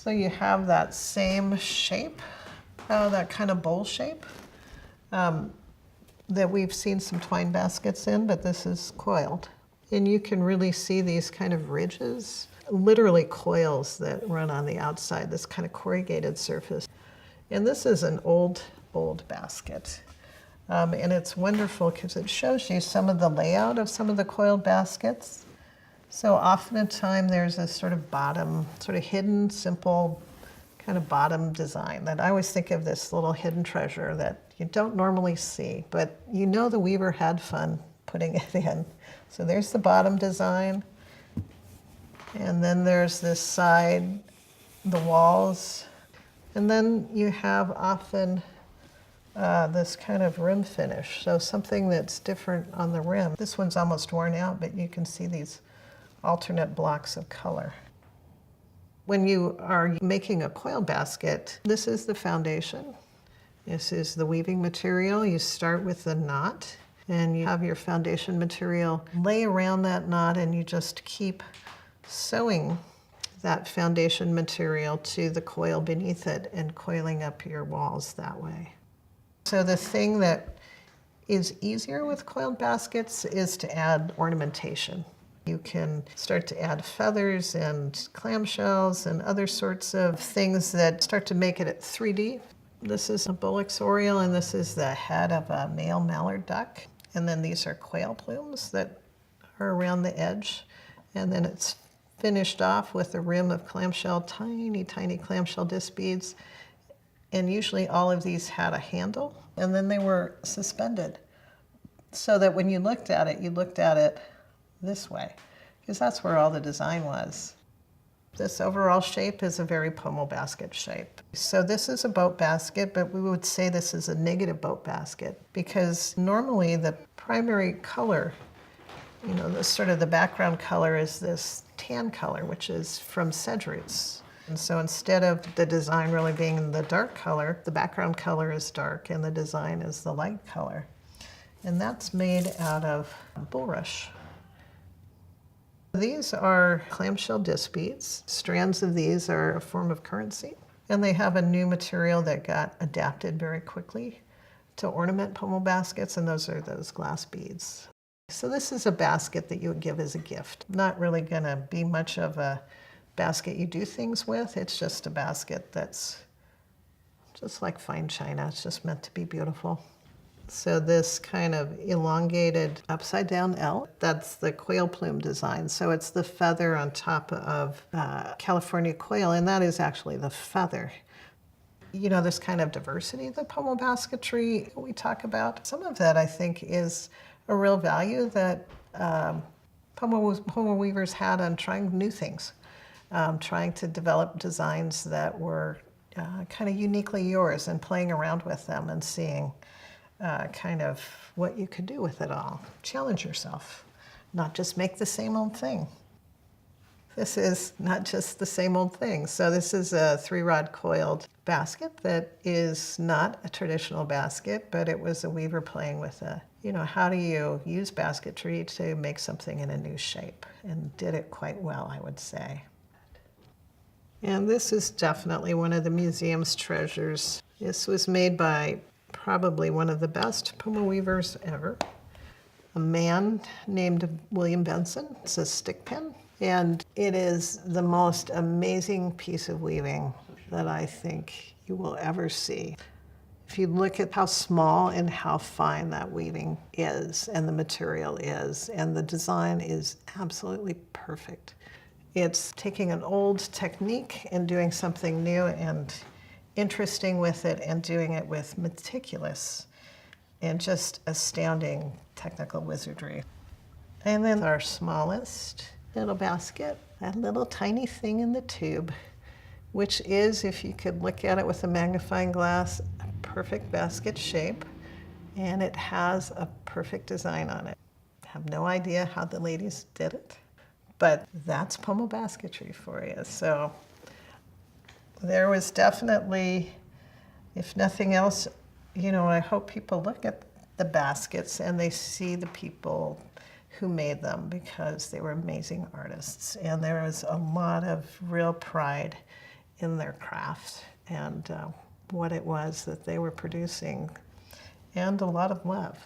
So you have that same shape, that kind of bowl shape that we've seen some twine baskets in, but this is coiled. And you can really see these kind of ridges, literally coils that run on the outside, this kind of corrugated surface. And this is an old basket. And it's wonderful because it shows you some of the layout of some of the coiled baskets. So oftentimes there's a sort of bottom, sort of hidden, simple kind of bottom design that I always think of this little hidden treasure that you don't normally see, but you know the weaver had fun putting it in. So there's the bottom design. And then there's this side, the walls. And then you have often this kind of rim finish. So something that's different on the rim. This one's almost worn out, but you can see these alternate blocks of color. When you are making a coil basket, this is the foundation. This is the weaving material. You start with the knot, and you have your foundation material lay around that knot, and you just keep sewing that foundation material to the coil beneath it and coiling up your walls that way. So the thing that is easier with coiled baskets is to add ornamentation. You can start to add feathers and clamshells and other sorts of things that start to make it 3D. This is a Bullock's oriole, and this is the head of a male mallard duck. And then these are quail plumes that are around the edge. And then it's finished off with a rim of clamshell, tiny, tiny clamshell disc beads. And usually all of these had a handle, and then they were suspended so that when you looked at it this way, because that's where all the design was. This overall shape is a very pommel basket shape. So this is a boat basket, but we would say this is a negative boat basket because normally the primary color, you know, the sort of the background color is this tan color, which is from sedge roots. And so instead of the design really being the dark color, the background color is dark and the design is the light color. And that's made out of bulrush. These are clamshell disc beads. Strands of these are a form of currency. And they have a new material that got adapted very quickly to ornament pommel baskets, and those are those glass beads. So this is a basket that you would give as a gift. Not really gonna be much of a basket you do things with. It's just a basket that's just like fine china. It's just meant to be beautiful. So this kind of elongated upside down L, that's the quail plume design. So it's the feather on top of California quail, and that is actually the feather. You know, this kind of diversity of the pommel basketry we talk about, some of that I think is a real value that pommel weavers had on trying new things, trying to develop designs that were kind of uniquely yours and playing around with them and seeing kind of what you could do with it all. Challenge yourself, not just make the same old thing. This is not just the same old thing. So this is a 3-rod coiled basket that is not a traditional basket, but it was a weaver playing with how do you use basketry to make something in a new shape, and did it quite well, I would say. And this is definitely one of the museum's treasures. This was made by probably one of the best pommel weavers ever, a man named William Benson. It's a stick pin, and it is the most amazing piece of weaving that I think you will ever see. If you look at how small and how fine that weaving is, and the material is, and the design is absolutely perfect. It's taking an old technique and doing something new and interesting with it, and doing it with meticulous and just astounding technical wizardry. And then our smallest little basket, that little tiny thing in the tube, which is, if you could look at it with a magnifying glass, a perfect basket shape, and it has a perfect design on it. I have no idea how the ladies did it, but that's pommel basketry for you. So there was definitely, if nothing else, I hope people look at the baskets and they see the people who made them, because they were amazing artists. And there was a lot of real pride in their craft and what it was that they were producing, and a lot of love.